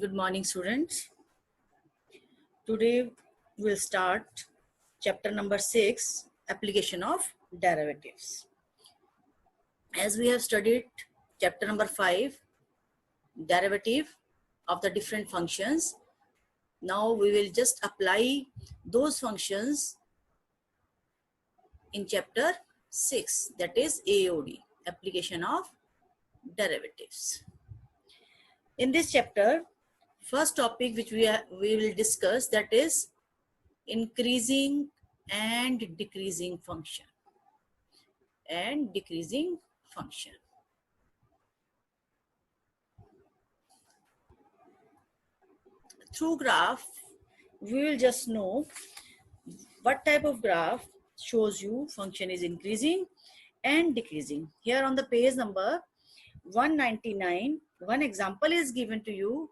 Good morning, students. Today we'll start chapter number 6, application of derivatives. As we have studied chapter number 5, derivative of the different functions, now we will just apply those functions in chapter 6, that is AOD, application of derivatives. In this chapter, first topic which we will discuss, that is increasing and decreasing function Through graph we will just know what type of graph shows you function is increasing and decreasing. Here on the page number 199, one example is given to you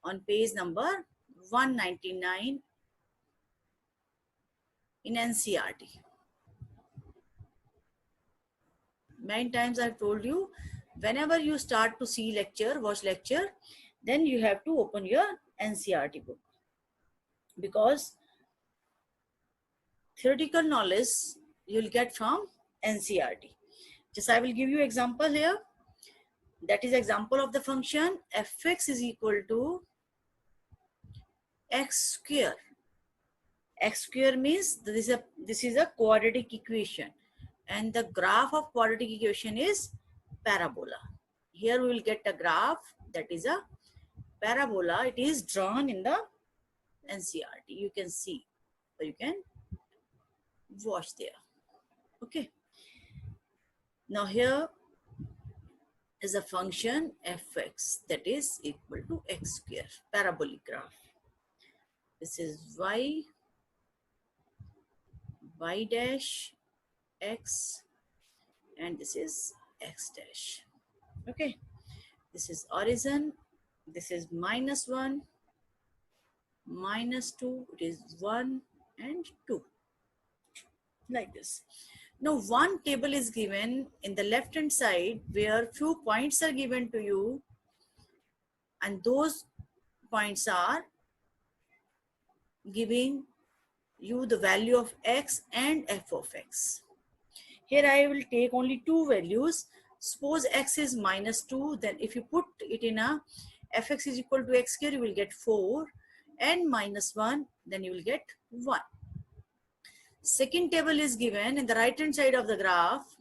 on page number 199 in NCERT. Many times I've told you, whenever you start to see lecture, watch lecture, then you have to open your NCERT book, because theoretical knowledge you'll get from NCERT. Just I will give you example here. That is example of the function fx is equal to x square. X square means this is a quadratic equation, and the graph of quadratic equation is parabola. Here we will get a graph that is a parabola. It is drawn in the NCERT. You can see, or you can watch there. Okay. Now here is a function fx that is equal to x square, parabolic graph. This is y dash x, and this is x dash. Okay, this is origin, this is -1, -2, it is 1 and 2, like this. Now one table is given in the left hand side where few points are given to you, and those points are giving you the value of x and f of x. Here I will take only two values. Suppose x is -2, then if you put it in a fx is equal to x square, you will get 4, and -1, then you will get 1. Second table is given in the right hand side of the graph.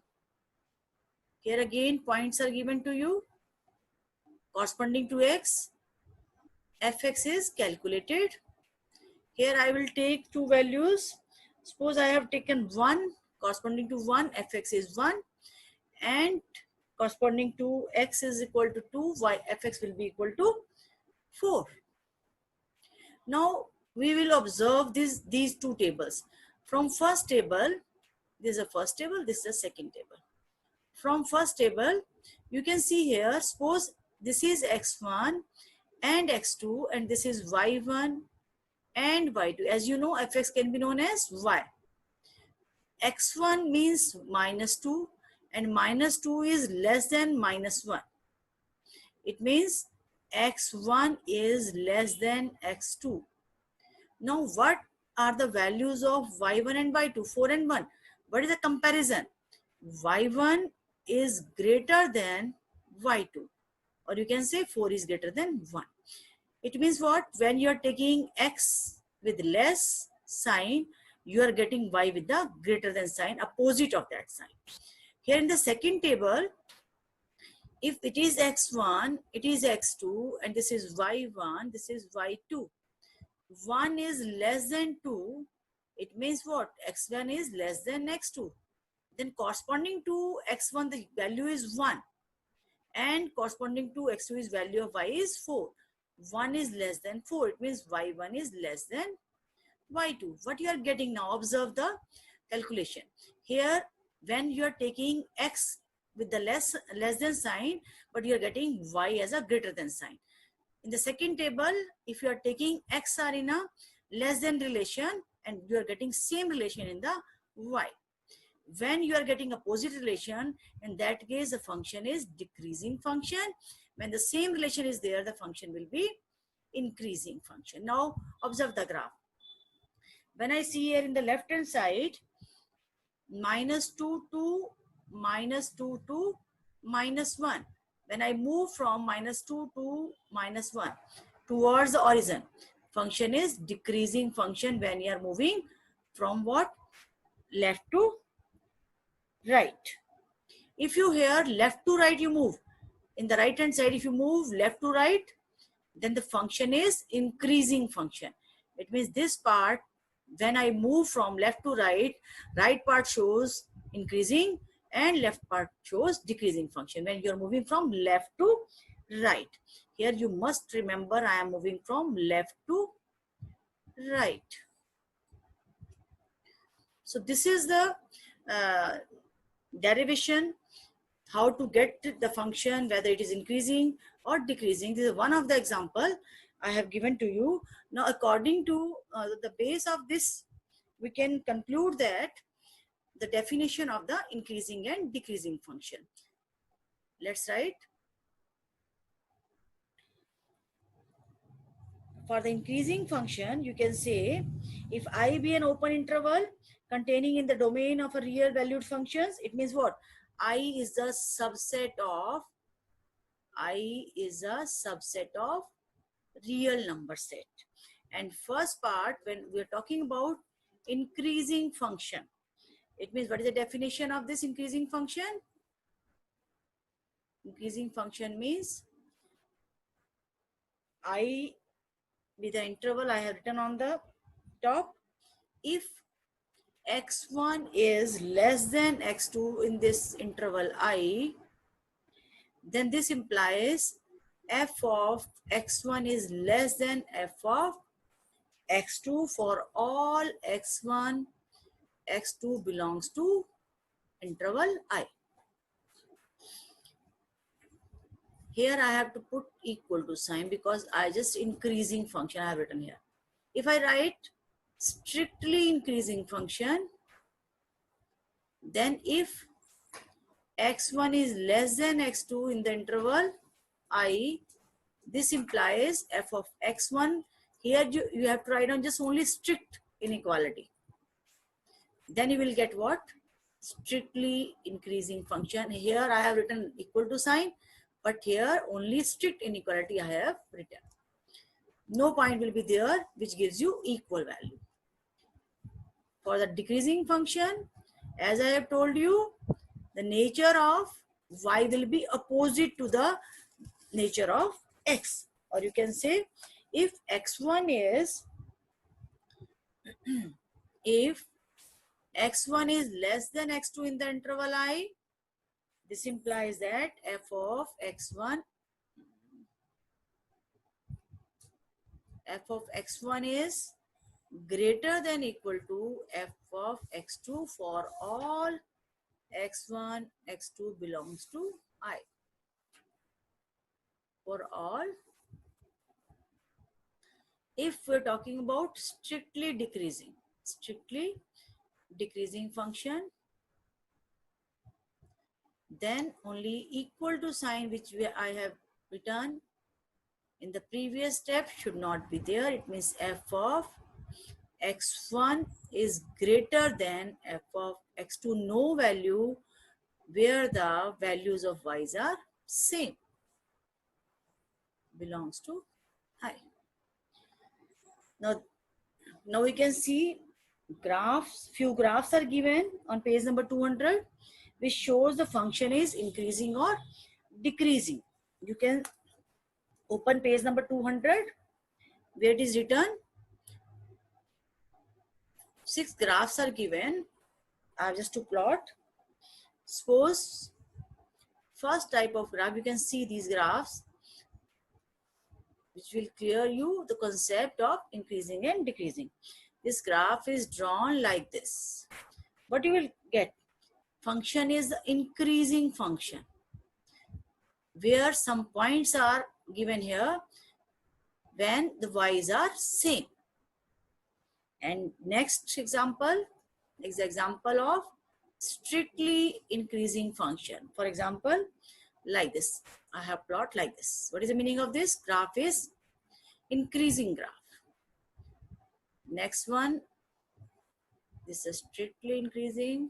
Here again points are given to you corresponding to x. fx is calculated. Here I will take two values. Suppose I have taken 1 corresponding to 1, fx is 1, and corresponding to x is equal to 2, y fx will be equal to 4. Now we will observe these two tables. From first table, this is a first table, this is a second table. From first table, you can see here, suppose this is x1 and x2, and this is y1 and y2. As you know, fx can be known as y. x1 means -2, and -2 is less than -1. It means x1 is less than x2. Now what are the values of y1 and y2? 4 and 1. What is the comparison? y1 is greater than y2, or you can say 4 is greater than 1. It means what? When you are taking x with less sign, you are getting y with the greater than sign, opposite of that sign. Here in the second table, if it is x1, it is x2, and this is y1, this is y2. 1 is less than 2, it means what? x1 is less than x2. Then corresponding to x1, the value is 1, and corresponding to x2 is value of y is 4. 1 is less than 4, it means y1 is less than y2. What you are getting now? Observe the calculation. Here, when you are taking x with the less than sign, but you are getting y as a greater than sign. In the second table, if you are taking x are in a less than relation, and you are getting same relation in the y. When you are getting opposite relation, in that case the function is decreasing function. When the same relation is there, the function will be increasing function. Now observe the graph. When I see here in the left hand side, minus 2 to minus 2 to minus 1. When I move from minus 2 to minus 1 towards the origin, function is decreasing function when you are moving from what? Left to right. If you here left to right you move, in the right hand side if you move left to right, then the function is increasing function. It means this part, when I move from left to right, right part shows increasing and left part shows decreasing function when you're moving from left to right. Here you must remember I am moving from left to right. So this is the derivation, how to get the function, whether it is increasing or decreasing. This is one of the example I have given to you. Now according to the base of this, we can conclude that the definition of the increasing and decreasing function. Let's write. For the increasing function, you can say if I be an open interval containing in the domain of a real valued functions, it means what? I is a subset of real number set. And first part, when we are talking about increasing function, it means what is the definition of this increasing function? Increasing function means I with the interval I have written on the top. If x1 is less than x2 in this interval I, then this implies f of x1 is less than f of x2 for all x1, x2 belongs to interval I. Here I have to put equal to sign because I just increasing function I have written here. If I write strictly increasing function, then if x1 is less than x2 in the interval I, this implies f of x1. Here you have to write on just only strict inequality. Then you will get what? Strictly increasing function. Here I have written equal to sign, but here only strict inequality I have written. No point will be there which gives you equal value. For the decreasing function, as I have told you, the nature of y will be opposite to the nature of x. Or you can say if x1 is if x1 is less than x2 in the interval I, this implies that f of x1 is greater than equal to f of x2 for all x1, x2 belongs to I. For all, if we're talking about strictly decreasing function, then only equal to sign which I have written in the previous step should not be there. It means f of x1 is greater than f of x2, no value where the values of y's are same, belongs to I. Now we can see graphs. Few graphs are given on page number 200, which shows the function is increasing or decreasing. You can open page number 200, where it is written 6 graphs are given. I have just to plot. Suppose first type of graph, you can see these graphs, which will clear you the concept of increasing and decreasing. This graph is drawn like this. What you will get? Function is the increasing function, where some points are given here when the y's are same. And next example is the example of strictly increasing function. For example, like this. I have plot like this. What is the meaning of this? Graph is increasing graph. Next one, this is strictly increasing.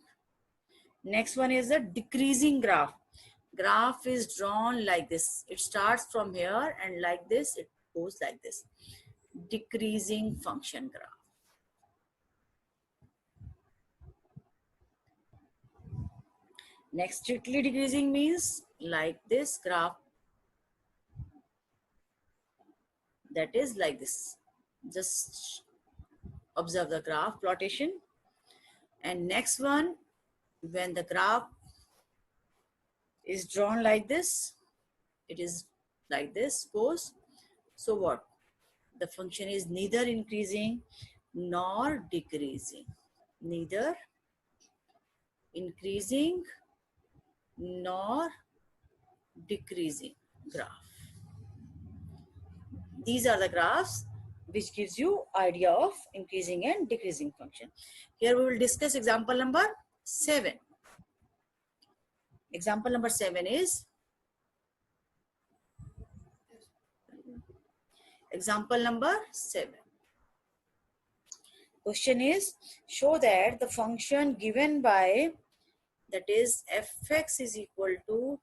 Next one is a decreasing graph. Graph is drawn like this. It starts from here and like this, it goes like this. Decreasing function graph. Next, strictly decreasing means like this graph, that is like this. Just observe the graph plotation. And next one, when the graph is drawn like this, it is like this goes. So what? The function is neither increasing nor decreasing. Neither increasing nor decreasing graph. These are the graphs which gives you idea of increasing and decreasing function. Here we will discuss example number 7. Example number 7 is example number 7. Question is, show that the function given by, that is fx is equal to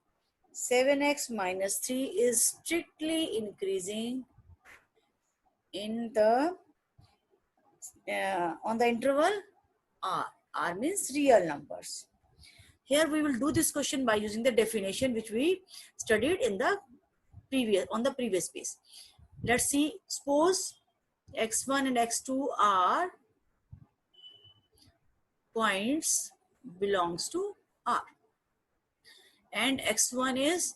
7x minus 3 is strictly increasing in the on the interval r. R means real numbers. Here we will do this question by using the definition which we studied in the previous page. Let's see. Suppose x1 and x2 are points belongs to R, and x1 is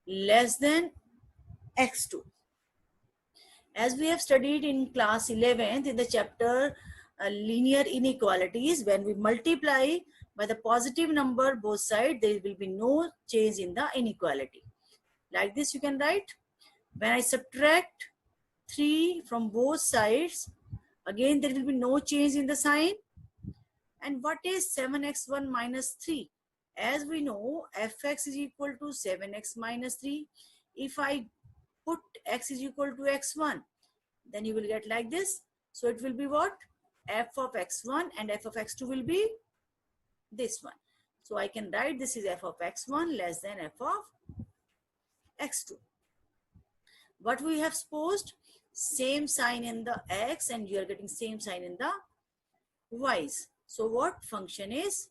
less than x2. As we have studied in class 11th in the chapter linear inequalities, when we multiply by the positive number both sides, there will be no change in the inequality. Like this you can write, when I subtract 3 from both sides, again there will be no change in the sign. And what is 7x1 minus 3? As we know, fx is equal to 7x minus 3. If I put x is equal to x1, then you will get like this. So it will be what? F of x1 and f of x2 will be this one. So I can write this is f of x1 less than f of x2. What we have supposed? Same sign in the x and you are getting same sign in the y's. So what function is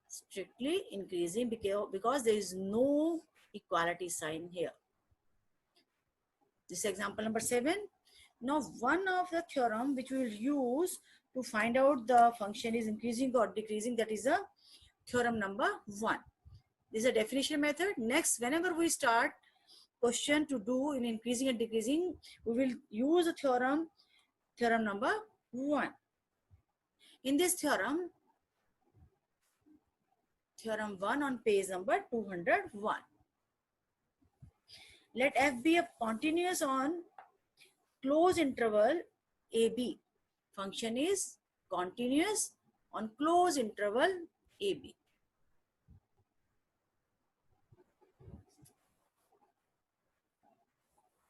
strictly increasing because there is no equality sign here. This is example number 7. Now one of the theorem which we will use to find out the function is increasing or decreasing, that is a theorem number 1. This is a definition method. Next, whenever we start question to do in increasing and decreasing, we will use a theorem number 1. In this theorem 1 on page number 201. Let f be a continuous on closed interval AB. Function is continuous on closed interval AB.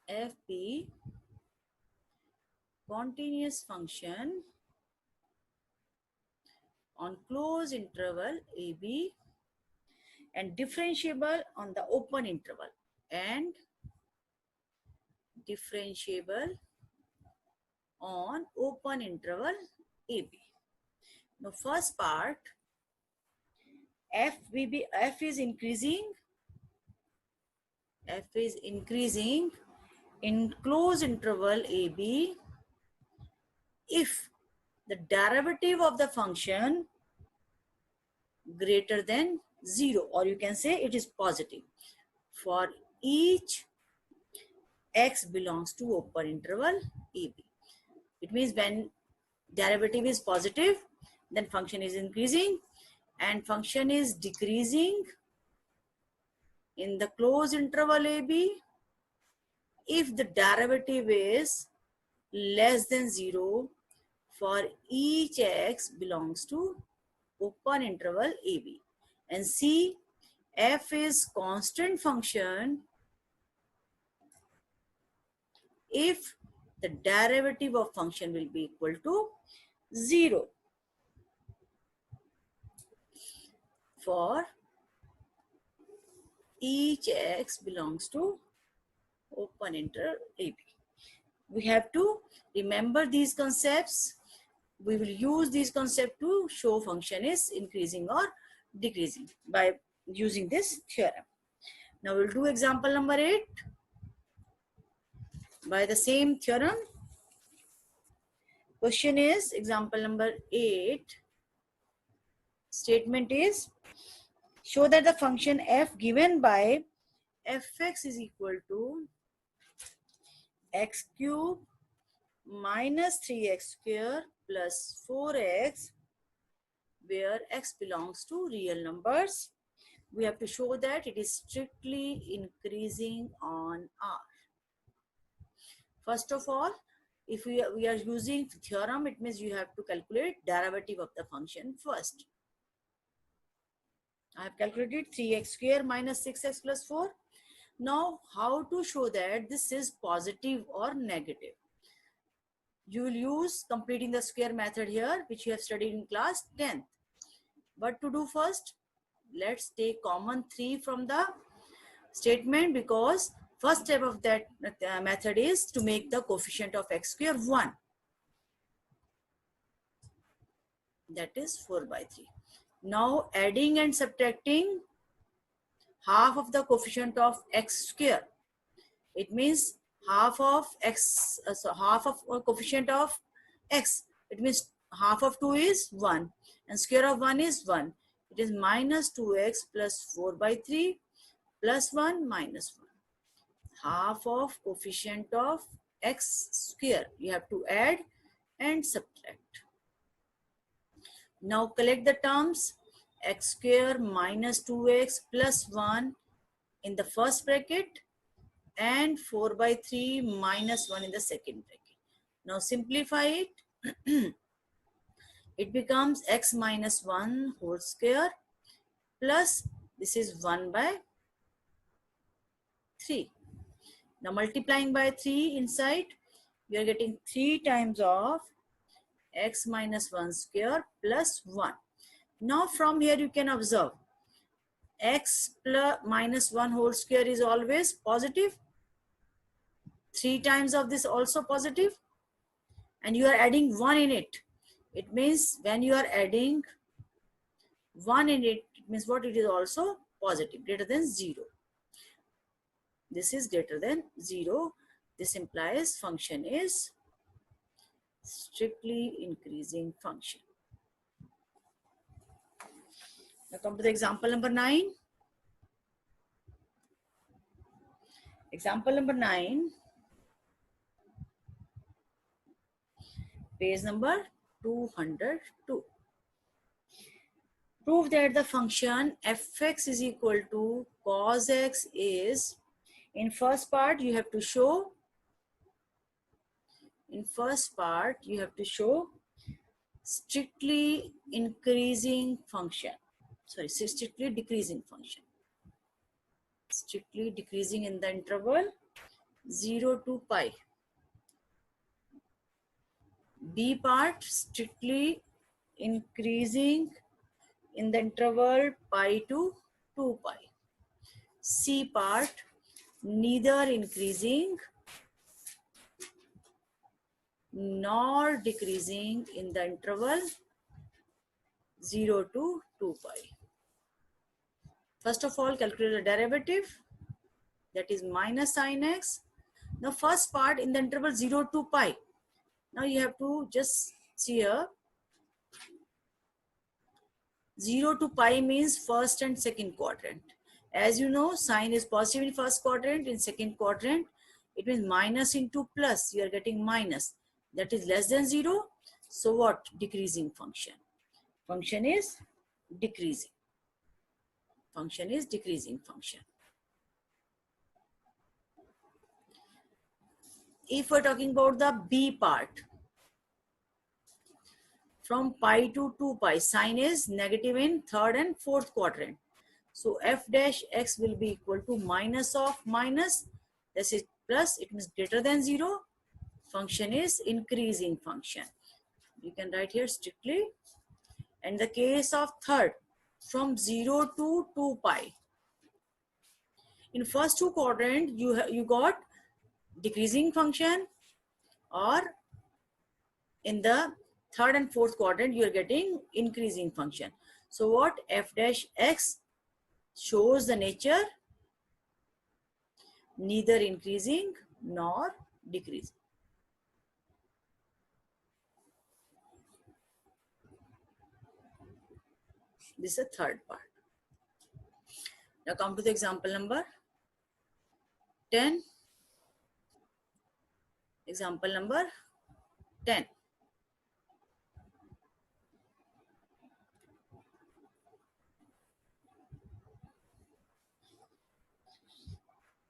F be continuous function on closed interval AB and differentiable on the open interval and differentiable on open interval AB. Now first part, f is increasing in closed interval AB if the derivative of the function greater than 0, or you can say it is positive for each x belongs to open interval AB. It means when derivative is positive, then function is increasing, and function is decreasing in the closed interval AB if the derivative is less than 0 for each x belongs to open interval AB. And C, f is constant function if the derivative of function will be equal to 0 for each x belongs to open inter AB. We have to remember these concepts. We will use these concepts to show function is increasing or decreasing by using this theorem. Now we'll do example number 8 by the same theorem. Question is example number 8. Statement is, show that the function f given by fx is equal to x cube minus 3x square plus 4x, where x belongs to real numbers. We have to show that it is strictly increasing on R. First of all, if we are using theorem, it means you have to calculate derivative of the function first. I have calculated 3x square minus 6x plus 4. Now, how to show that this is positive or negative? You will use completing the square method here, which you have studied in class 10th. What to do first? Let's take common 3 from the statement, because first step of that method is to make the coefficient of x square 1. That is 4 by 3. Now adding and subtracting half of the coefficient of x square. It means half of x, so half of coefficient of x. It means half of 2 is 1 and square of 1 is 1. It is minus 2x plus 4 by 3 plus 1 minus 1. Half of coefficient of x square. You have to add and subtract. Now collect the terms. X square minus 2x plus 1 in the first bracket and 4 by 3 minus 1 in the second bracket. Now simplify it. It becomes x minus 1 whole square plus this is 1 by 3. Now multiplying by 3 inside, we are getting 3 times of x minus 1 square plus 1. Now from here you can observe x plus minus 1 whole square is always positive. 3 times of this also positive, and you are adding 1 in it. It means when you are adding 1 in it, it means what? It is also positive, greater than 0. This is greater than 0. This implies function is strictly increasing function. Now come to the example number 9. Example number 9, page number 202. Prove that the function fx is equal to cos x is, in first part you have to show, strictly increasing function. Sorry, strictly decreasing function. Strictly decreasing in the interval 0 to pi. B part, strictly increasing in the interval pi to 2 pi. C part, neither increasing nor decreasing in the interval 0 to 2 pi. First of all, calculate the derivative, that is minus sin x. Now first part in the interval 0 to pi. Now you have to just see here, 0 to pi means first and second quadrant. As you know, sine is positive in first quadrant, in second quadrant it means minus into plus, you are getting minus, that is less than 0. So what? Decreasing function. Function is decreasing. Function is decreasing function. If we're talking about the B part, from pi to 2 pi, sine is negative in third and fourth quadrant. So f dash x will be equal to minus of minus, this is plus it means greater than 0, function is increasing function. You can write here strictly. And the case of third, from 0 to 2 pi. In first two quadrant, you got decreasing function, or in the third and fourth quadrant, you are getting increasing function. So what f dash x shows the nature neither increasing nor decreasing. This is the third part. Now come to the example number 10. Example number 10.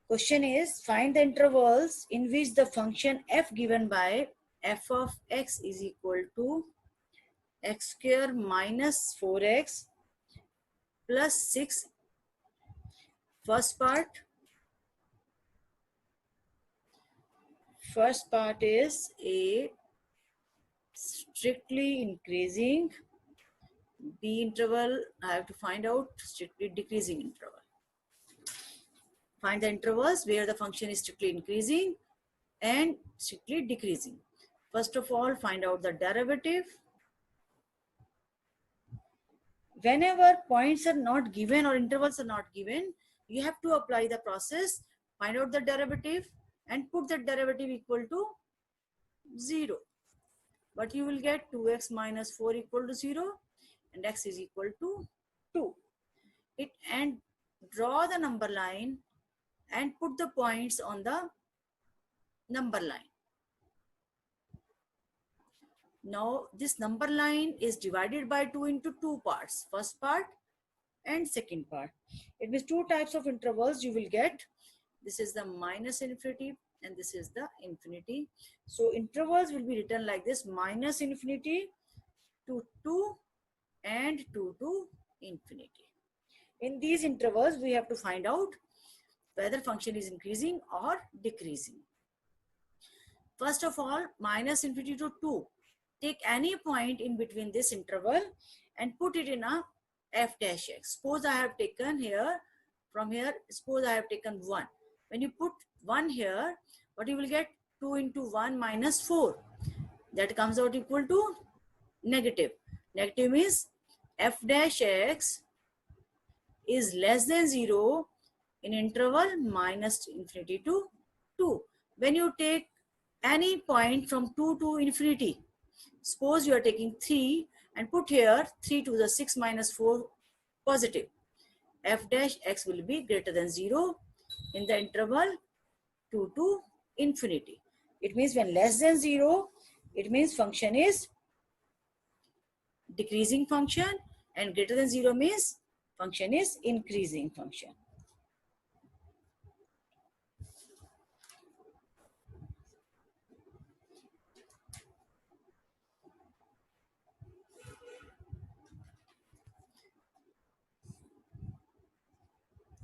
Question is, find the intervals in which the function f given by f of x is equal to x square minus 4x plus 6. First part is A, strictly increasing. B interval, I have to find out strictly decreasing interval. Find the intervals where the function is strictly increasing and strictly decreasing. First of all, find out the derivative. Whenever points are not given or intervals are not given, you have to apply the process, find out the derivative and put that derivative equal to 0. But you will get 2x minus 4 equal to 0 and x is equal to 2. And draw the number line and put the points on the number line. Now this number line is divided by 2 into two parts, first part and second part. It means two types of intervals you will get. This is the minus infinity and this is the infinity. So intervals will be written like this: minus infinity to 2 and 2 to infinity. In these intervals, we have to find out whether function is increasing or decreasing. First of all, minus infinity to 2. Take any point in between this interval and put it in a f dash x. Suppose I have taken here, from here, suppose I have taken 1. When you put 1 here, what you will get? 2 into 1 minus 4. That comes out equal to negative. Negative means f dash x is less than 0 in interval minus infinity to 2. When you take any point from 2 to infinity, suppose you are taking 3 and put here 3 to the 6 minus 4 positive. F dash x will be greater than 0 in the interval 2 to infinity. It means when less than 0, it means function is decreasing function, and greater than 0 means function is increasing function.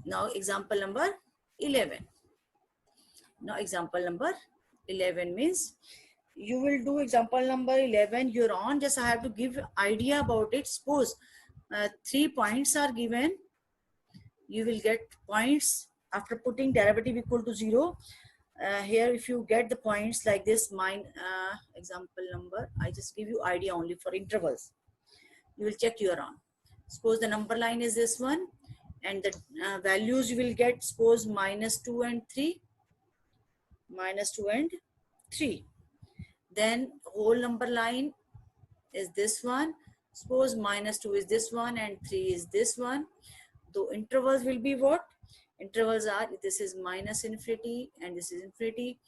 Now example number 11. Now example number 11 means you will do example number 11 you're on. Just I have to give idea about it. Suppose 3 points are given. You will get points after putting derivative equal to 0. Here if you get the points like this, example number, I just give you idea only for intervals. You will check your on. Suppose the number line is this one, and the values you will get, suppose minus 2 and 3, minus 2 and 3. Then whole number line is this one. Suppose minus 2 is this one and 3 is this one. The intervals will be what? Intervals are, this is minus infinity and this is infinity.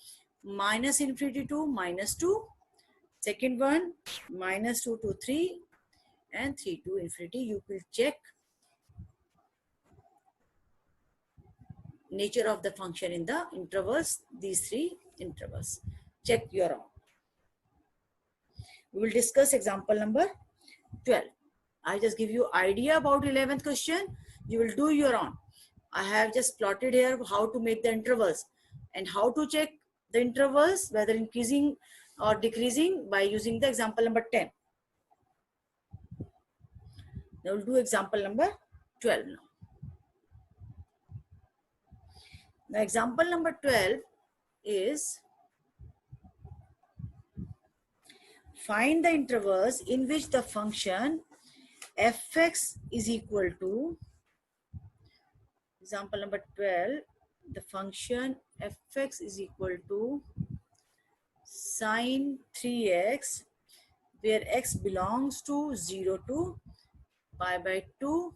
Minus infinity to minus 2. Second one, minus 2 to 3 and 3 to infinity. You will check nature of the function in the intervals, these 3 intervals. Check your own. We will discuss example number 12. I just give you idea about 11th question. You will do your own. I have just plotted here how to make the intervals. And how to check the intervals, whether increasing or decreasing, by using the example number 10. Now we'll do example number 12 now. Now example number 12 is find the intervals in which the function fx is equal to, example number 12, the function fx is equal to sine 3x, where x belongs to 0 to pi by 2,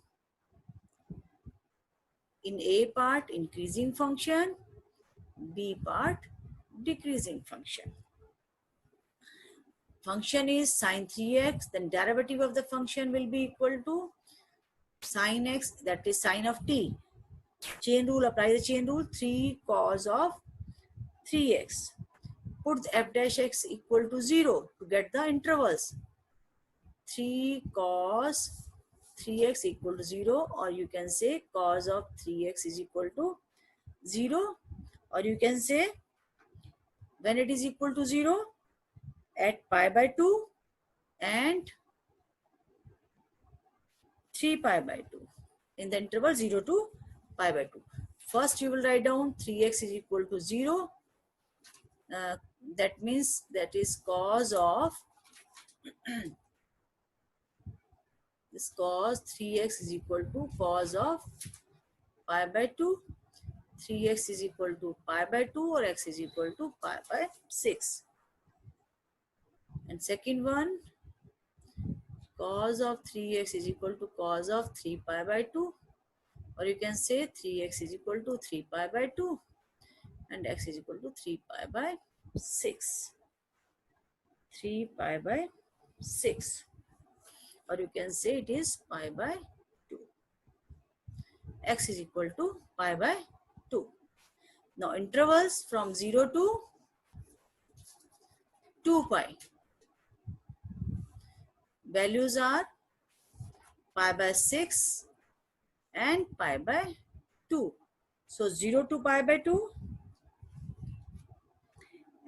in A part increasing function, B part decreasing function. Function is sine 3x, then derivative of the function will be equal to sine x, that is sine of t. Chain rule, apply the chain rule, 3 cos of 3x. Put f dash x equal to 0 to get the intervals. 3 cos 3x equal to 0, or you can say cos of 3x is equal to 0, or you can say when it is equal to 0 at pi by 2 and 3 pi by 2 in the interval 0 to pi by 2. First you will write down 3x is equal to 0. That means that is cos of this cos 3x is equal to cos of pi by 2. 3x is equal to pi by 2 or x is equal to pi by 6. And second one, cos of 3x is equal to cos of 3 pi by 2, or you can say 3x is equal to 3 pi by 2 and x is equal to 3 pi by 6. 3 pi by 6, or you can say it is pi by 2. X is equal to pi by 2. Now intervals from 0 to 2 pi. Values are pi by 6 and pi by 2. So 0 to pi by 2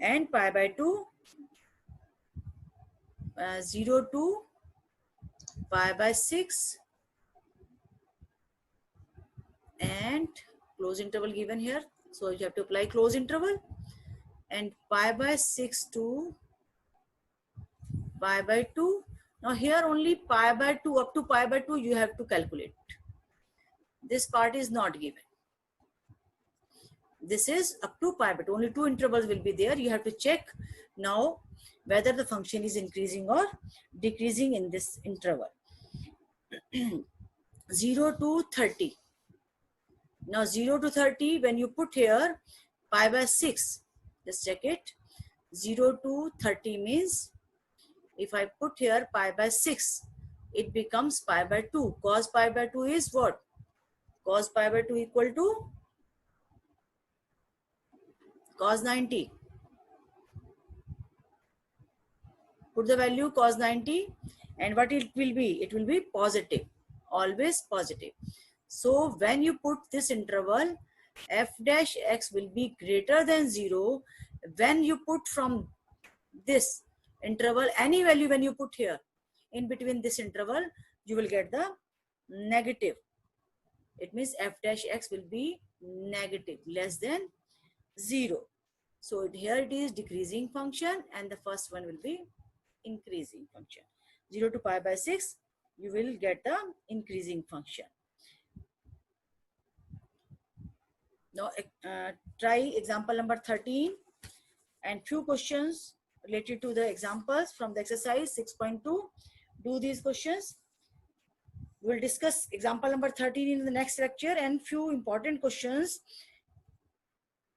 and pi by 2, 0 to pi by 6 and close interval given here. So you have to apply close interval, and pi by 6 to pi by 2. Now here only pi by 2 up to pi by 2 you have to calculate. This part is not given. This is up to pi by 2. Only 2 intervals will be there. You have to check now whether the function is increasing or decreasing in this interval. 0 to 30. Now 0 to 30, when you put here pi by 6, just check it. 0 to 30 means if I put here pi by 6, it becomes pi by 2. Cos pi by 2 is what? Cos pi by 2 equal to cos 90. Put the value cos 90, and what it will be? It will be positive, always positive. So when you put this interval, f dash x will be greater than 0 when you put from this interval any value. When you put here in between this interval, you will get the negative. It means f dash x will be negative, less than 0. So here it is decreasing function, and the first one will be increasing function. 0 to pi by 6, you will get the increasing function. Now try example number 13 and few questions related to the examples from the exercise 6.2. Do these questions. We'll discuss example number 13 in the next lecture, and few important questions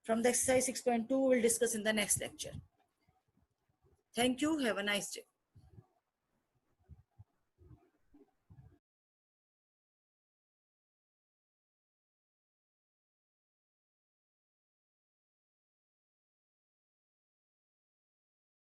from the exercise 6.2 we'll discuss in the next lecture. Thank you. Have a nice day.